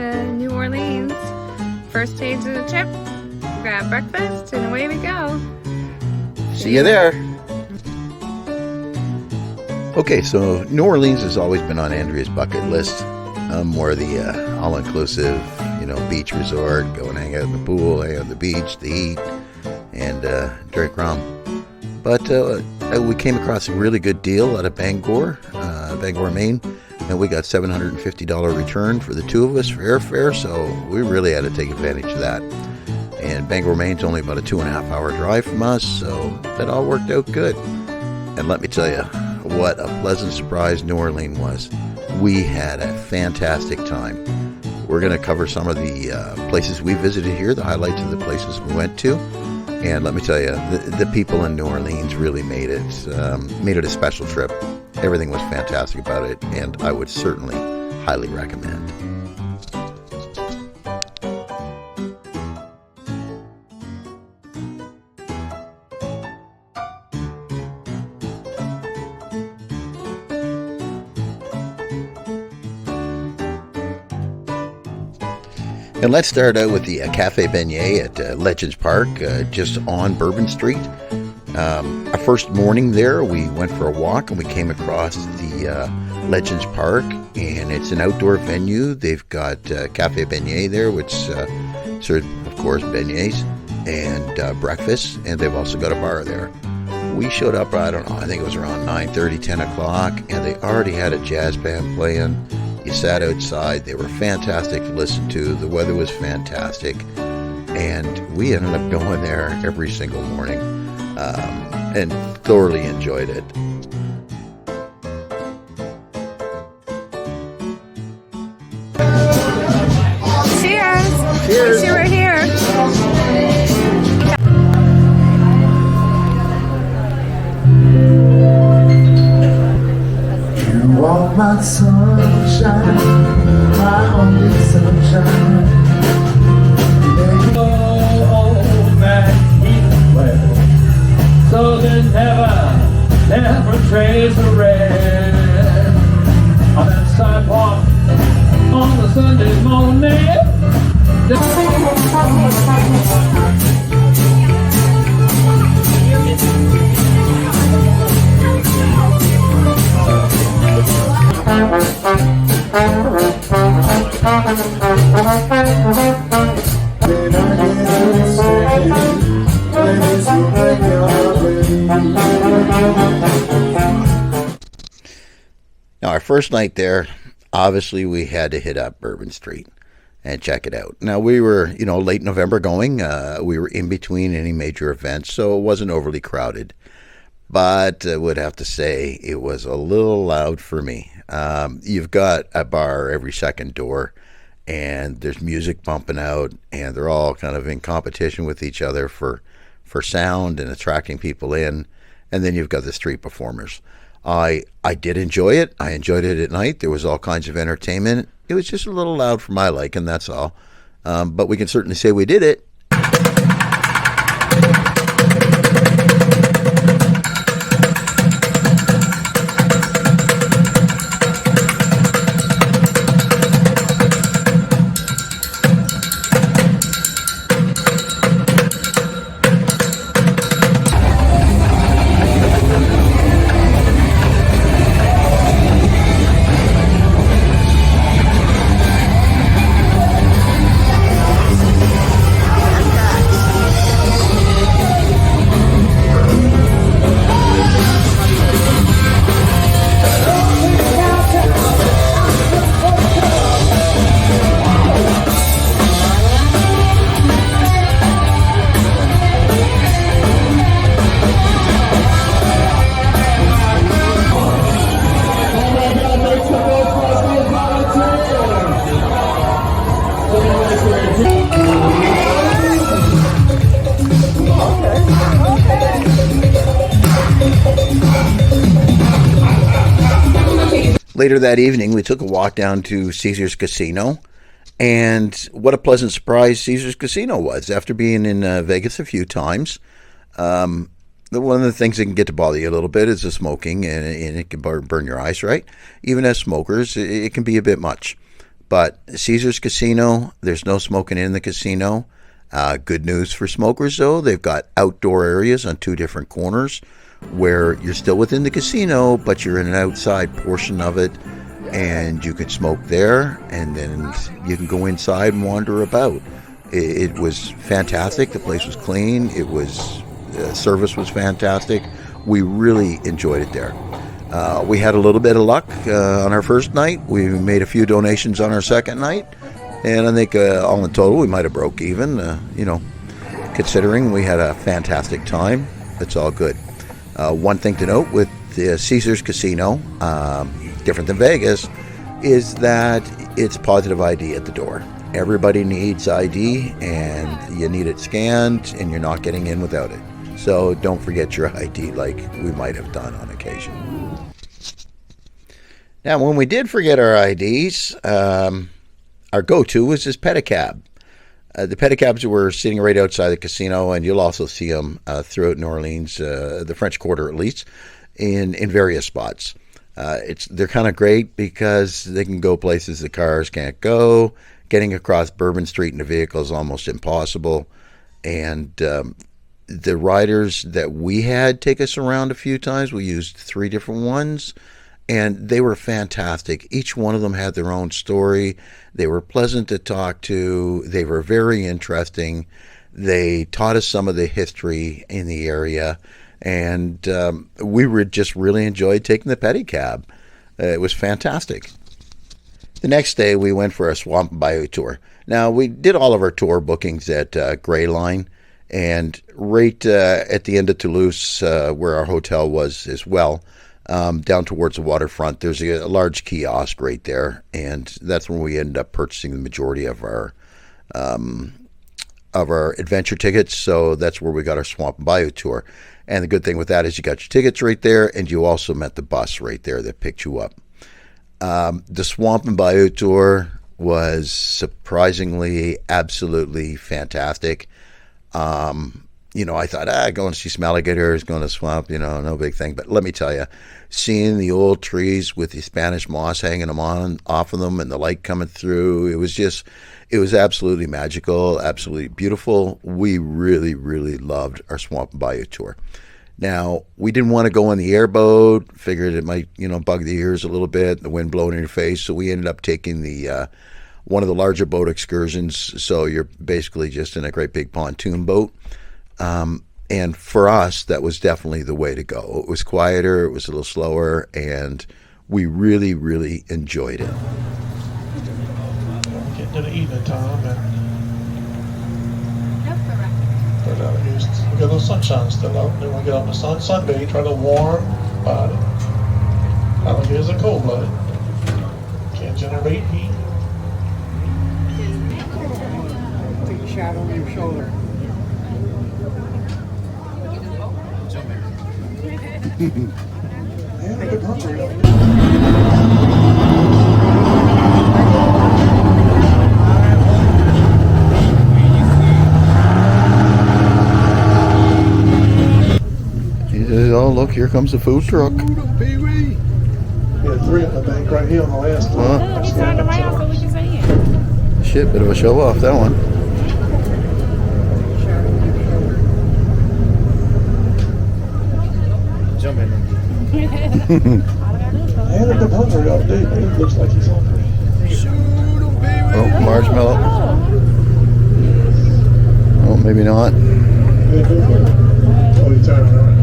to New Orleans. First stage of the trip. Grab breakfast and away we go. See you there. Okay, so New Orleans has always been on Andrea's bucket list. More the all-inclusive, beach resort, go and hang out in the pool, hang out on the beach, to eat, and drink rum. But we came across a really good deal out of Bangor, Maine, and we got $750 return for the two of us for airfare, so we really had to take advantage of that. And Bangor, Maine's only about a 2.5-hour drive from us, so that all worked out good. And let me tell you, what a pleasant surprise New Orleans was. We had a fantastic time. We're going to cover some of the places we visited here, the highlights of the places we went to. And let me tell you, the people in New Orleans really made it a special trip. Everything was fantastic about it, and I would certainly highly recommend. And let's start out with the Cafe Beignet at Legends Park, just on Bourbon Street. Our first morning there, we went for a walk and we came across the Legends Park, and it's an outdoor venue. They've got Cafe Beignet there, which serves, of course, beignets and breakfast, and they've also got a bar there. We showed up, I think it was around 9:30, 10 o'clock, and they already had a jazz band playing. You sat outside. They were fantastic to listen to. The weather was fantastic. And we ended up going there every single morning and thoroughly enjoyed it. Cheers! Cheers! See you right here. You are my sunshine, my only sunshine. Oh, man, either way. So then never trace a red on that sidewalk on the Sunday morning. Now, our first night there, obviously we had to hit up Bourbon Street and check it out. Now, we were, late November going. We were in between any major events, so it wasn't overly crowded. But I would have to say it was a little loud for me. You've got a bar every second door, and there's music bumping out, and they're all kind of in competition with each other for sound and attracting people in. And then you've got the street performers. I did enjoy it. I enjoyed it at night. There was all kinds of entertainment. It was just a little loud for my liking, that's all. But we can certainly say we did it. Later that evening, we took a walk down to Ceasars Casino, and what a pleasant surprise Caesars Casino was. After being in Vegas a few times, one of the things that can get to bother you a little bit is the smoking, and it can burn your eyes, right? Even as smokers, it can be a bit much. But Caesars Casino, there's no smoking in the casino. Good news for smokers, though. They've got outdoor areas on 2 different corners where you're still within the casino, but you're in an outside portion of it, and you can smoke there, and then you can go inside and wander about. It was fantastic. The place was clean. Service was fantastic. We really enjoyed it there. We had a little bit of luck on our first night. We made a few donations on our second night, and I think all in total we might have broke even. Considering we had a fantastic time, it's all good. One thing to note with the Caesars Casino, different than Vegas, is that it's positive ID at the door. Everybody needs ID, and you need it scanned, and you're not getting in without it. So don't forget your ID like we might have done on occasion. Now, when we did forget our IDs, our go-to was this pedicab. The pedicabs were sitting right outside the casino, and you'll also see them throughout New Orleans, the French Quarter at least, in various spots. They're kind of great because they can go places the cars can't go. Getting across Bourbon Street in a vehicle is almost impossible. And the riders that we had take us around a few times, we used 3 different ones, and they were fantastic. Each one of them had their own story. They were pleasant to talk to. They were very interesting. They taught us some of the history in the area, and we were just really enjoyed taking the pedicab. It was fantastic. The next day, we went for a Swamp and Bayou tour. Now, we did all of our tour bookings at Gray Line, and right at the end of Toulouse, where our hotel was as well, down towards the waterfront, there's a large kiosk right there, and that's when we ended up purchasing the majority of our adventure tickets. So that's where we got our Swamp and Bayou tour. And the good thing with that is you got your tickets right there, and you also met the bus right there that picked you up. The Swamp and Bayou tour was surprisingly absolutely fantastic. I thought, going to see some alligators, going to swamp, no big thing. But let me tell you, seeing the old trees with the Spanish moss hanging off of them and the light coming through, it was absolutely magical, absolutely beautiful. We really, really loved our Swamp and Bayou tour. Now, we didn't want to go on the airboat, figured it might, bug the ears a little bit, the wind blowing in your face, so we ended up taking the one of the larger boat excursions, so you're basically just in a great big pontoon boat. And for us, that was definitely the way to go. It was quieter, it was a little slower, and we really, really enjoyed it. Getting to the evening time, and we got a little sunshine still out. Then we get on the sunbathe, try to warm body. Alligators are cold-blooded. Can't generate heat. Take a shot on your shoulder. Man, I get hungry. Oh, look, here comes the food truck. We had 3 on the bank right here on the last one. Huh? He turned around so we can see it. Shit, bit of a show off, that one. Jump in. Man, I've been hungry all day. Man, it looks like he's hungry. Oh, marshmallow. Oh, maybe not. Oh, he turned around.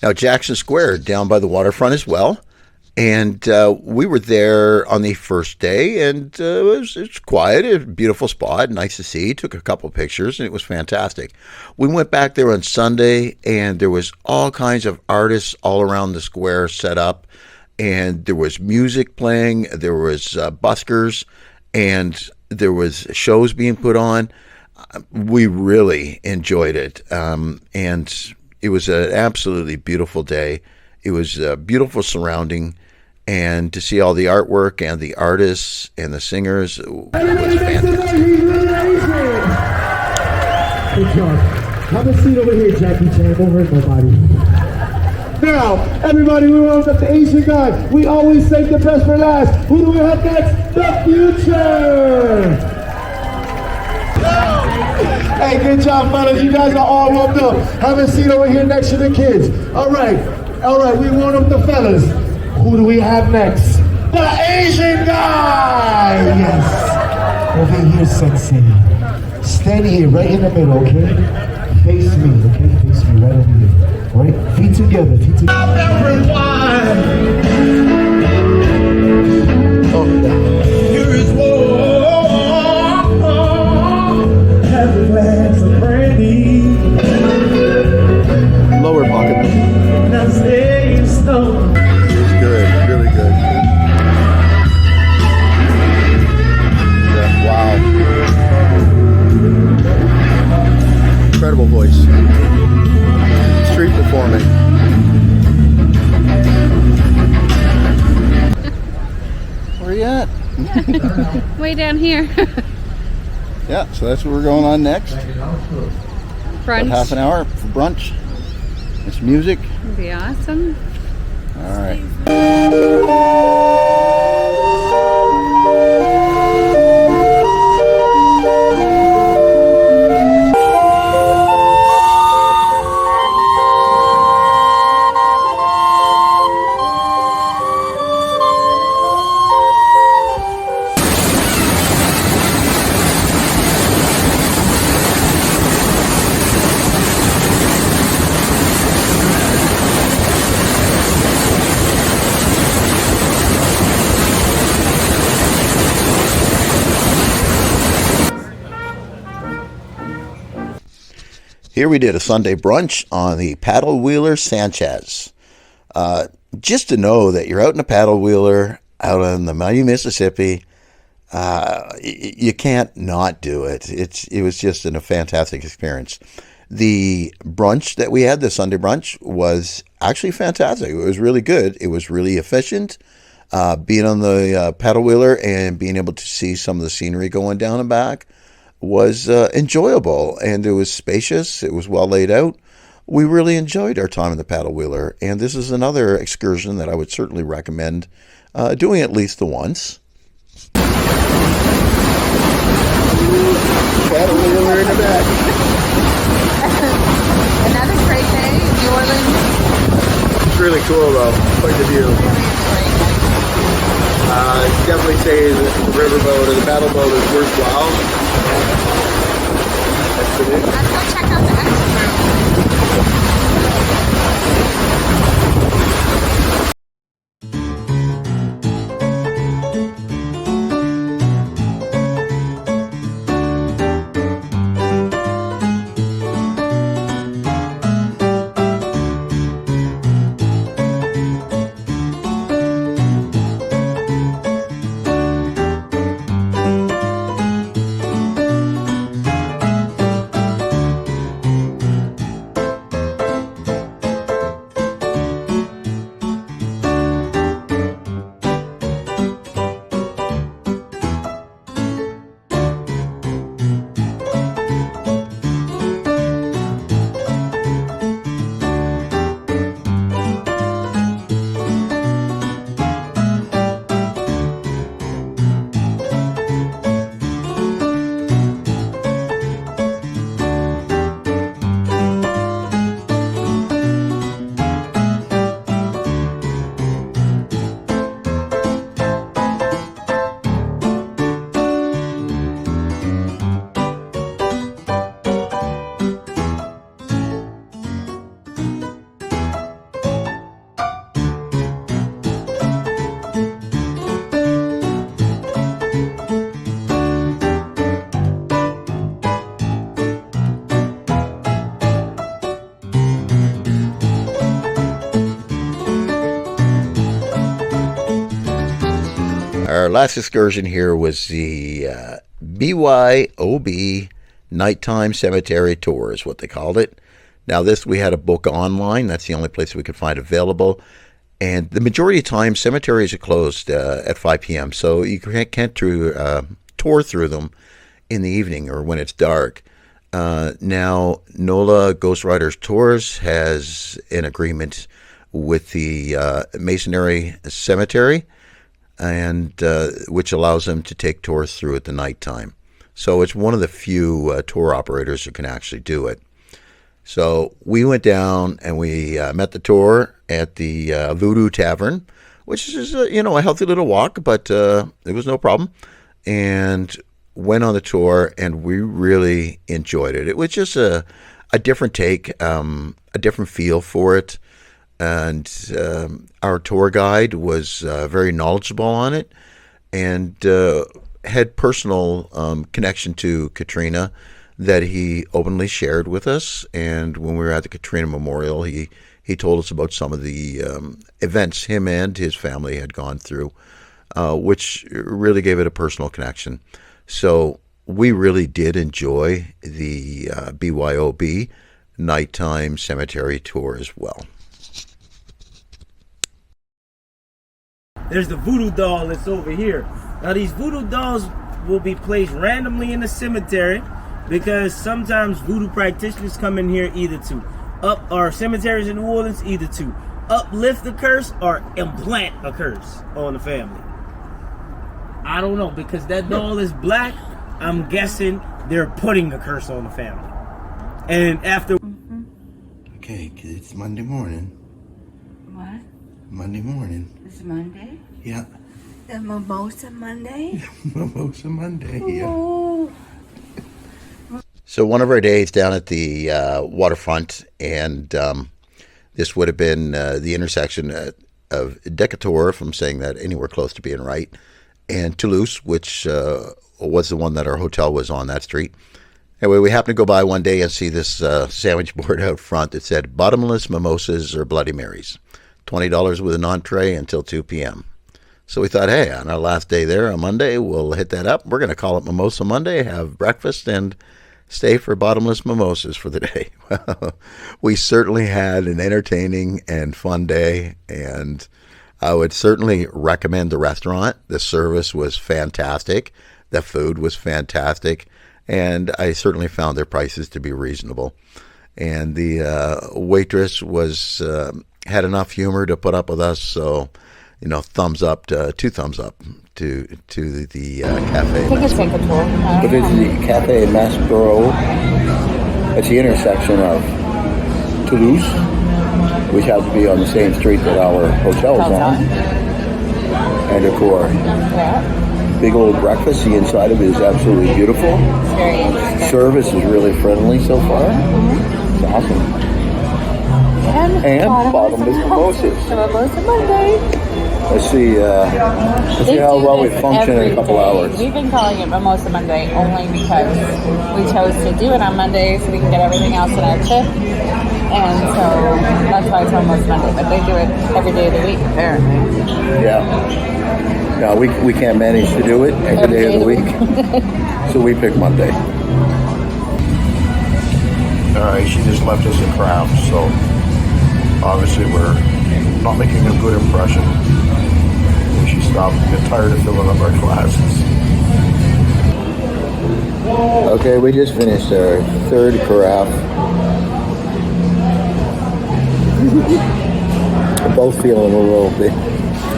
Now, Jackson Square, down by the waterfront as well. And we were there on the first day, and it's quiet, a beautiful spot, nice to see. Took a couple pictures, and it was fantastic. We went back there on Sunday, and there was all kinds of artists all around the square set up, and there was music playing, there was buskers, and there was shows being put on. We really enjoyed it, and it was an absolutely beautiful day. It was a beautiful surrounding. And to see all the artwork and the artists and the singers, it was fantastic. Good job. Have a seat over here, Jackie Chan. Don't hurt nobody. Now, everybody, we warmed up the Asian guy. We always save the best for last. Who do we have next? The Future! Hey, good job, fellas. You guys are all warmed up. Have a seat over here next to the kids. All right, we warmed up the fellas. Who do we have next? The Asian guy! Yes. Over here, sensei. Stand here, right in the middle, okay? Face me, okay? Face me, right over here. All right? Feet together, feet together. Everyone! Oh, yeah. Here is war. Have a glass of brandy. Lower pocket. Now stay stoned. Good, really good. Yeah, wow. Incredible voice. Street performing. Where are you at? Way down here. Yeah, so that's what we're going on next. About half an hour for brunch. It's music. It'd be awesome. All right. Here we did a Sunday brunch on the paddle wheeler Sanchez. Just to know that you're out in a paddle wheeler out on the Bayou, Mississippi, you can't not do it. It was just a fantastic experience. The brunch that we had, the Sunday brunch, was actually fantastic. It was really good. It was really efficient. Being on the paddle wheeler and being able to see some of the scenery going down and back was enjoyable, and it was spacious. It was well laid out. We really enjoyed our time in the paddle wheeler, and this is another excursion that I would certainly recommend doing at least the once. Paddle wheeler in the back. Another great day in New Orleans. It's really cool though, quite the view. Definitely say the riverboat or the paddle boat is worthwhile. Let's go check out the extra room. our last excursion here was the BYOB Nighttime Cemetery Tour is what they called it. Now this we had to book online. That's the only place we could find available. And the majority of time, cemeteries are closed at 5 p.m. So you can't tour through them in the evening or when it's dark. Now, NOLA Ghost Riders Tours has an agreement with the Masonry Cemetery, and which allows them to take tours through at the nighttime. So it's one of the few tour operators who can actually do it. So we went down and we met the tour at the Voodoo Tavern, which is a healthy little walk, but it was no problem. And went on the tour, and we really enjoyed it. It was just a different take, a different feel for it. And our tour guide was very knowledgeable on it, and had personal connection to Katrina that he openly shared with us. And when we were at the Katrina Memorial, he told us about some of the events him and his family had gone through, which really gave it a personal connection. So we really did enjoy the BYOB Nighttime Cemetery Tour as well. There's the voodoo doll that's over here. Now these voodoo dolls will be placed randomly in the cemetery because sometimes voodoo practitioners come in here either to up our cemeteries in New Orleans, either to uplift the curse or implant a curse on the family. I don't know, because that doll is black. I'm guessing they're putting a curse on the family. And after... Okay, it's Monday morning. What? Monday morning. It's Monday? Yeah. The Mimosa Monday? Mimosa Monday, yeah. Ooh. So one of our days down at the waterfront, and this would have been the intersection of Decatur, if I'm saying that anywhere close to being right, and Toulouse, which was the one that our hotel was on, that street. Anyway, we happened to go by one day and see this sandwich board out front that said bottomless mimosas or Bloody Marys, $20 with an entree until 2 p.m. So we thought, hey, on our last day there on Monday, we'll hit that up. We're going to call it Mimosa Monday, have breakfast, and stay for bottomless mimosas for the day. Well, we certainly had an entertaining and fun day, and I would certainly recommend the restaurant. The service was fantastic. The food was fantastic. And I certainly found their prices to be reasonable. And the waitress was had enough humor to put up with us. So, thumbs up, two thumbs up to the cafe. I think it's like a tour. But it's the Cafe Maspero. It's the intersection of Toulouse, which happens to be on the same street that our hotel is on, and Decatur. Yeah. Big old breakfast. The inside of it is absolutely beautiful. It's very interesting. Service is really friendly so far. It's awesome. And bottomless mimosas. Mimosa Monday. Let's see how well we function in a couple hours. We've been calling it Mimosa Monday only because we chose to do it on Monday so we can get everything else in our trip. And so that's why it's Mimosa Monday. But they do it every day of the week, apparently. Yeah. No, we can't manage to do it every day of the week. So we pick Monday. Alright, she just left us a craft, so obviously we're not making a good impression. And she stopped and got tired of filling up our glasses. Okay, we just finished our third carafe. We're both feeling a little bit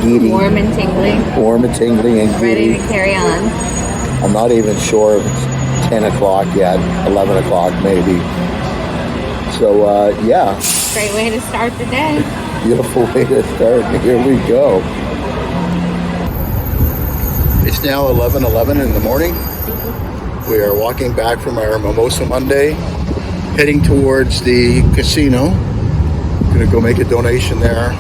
giddy. Warm and tingly. Warm and tingly and giddy. Ready to carry on. I'm not even sure if it's 10 o'clock yet, 11 o'clock maybe. So, yeah. Great way to start the day. Beautiful way to start. Here we go. It's now 11:11 in the morning. We are walking back from our Mimosa Monday, heading towards the casino. Gonna go make a donation there.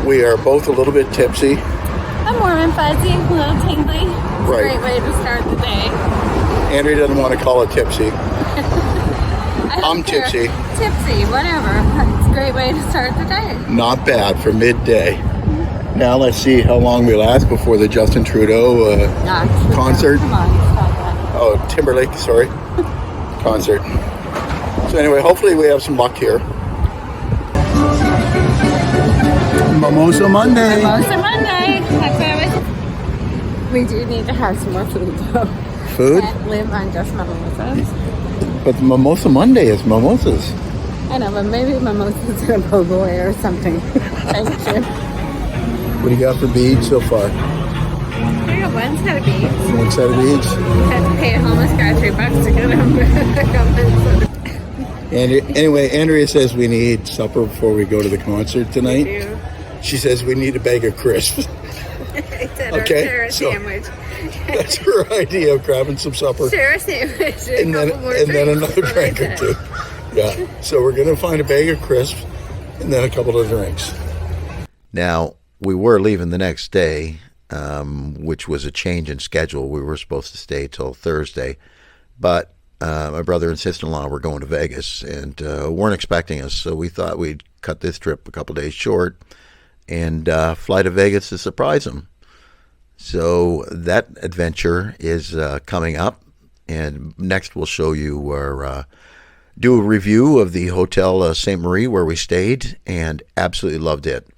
We are both a little bit tipsy. I'm warm and fuzzy, a little tingly. It's Right. a great way to start the day. Andrea doesn't want to call it tipsy. I don't I'm care. tipsy. Tipsy, whatever. It's a great way to start the day. Not bad for midday. Now let's see how long we last before the Justin Trudeau concert. Come on, stop that. Oh, Timberlake, sorry. Concert. So anyway, hopefully we have some luck here. Mimosa Monday. Mimosa Monday. That's what I was. We do need to have some more food though. Food? Can't live on just mimosas. But Mimosa Monday is mimosas. I know, but maybe mimosas in a po' boy or something. Thank you. What do you got for beads so far? I got one set of beads. One set of beads? Had to pay a homeless guy $3 to get them. Anyway, Andrea says we need supper before we go to the concert tonight. She says we need a bag of crisps. Okay, so sandwich. that's her idea of grabbing some supper. Share a sandwich And then another drink or two. Yeah, so we're going to find a bag of crisps and then a couple of drinks. Now, we were leaving the next day, which was a change in schedule. We were supposed to stay till Thursday, but my brother and sister-in-law were going to Vegas and weren't expecting us, so we thought we'd cut this trip a couple days short and fly to Vegas to surprise them. So that adventure is coming up, and next we'll show you do a review of the Hotel St. Marie where we stayed and absolutely loved it.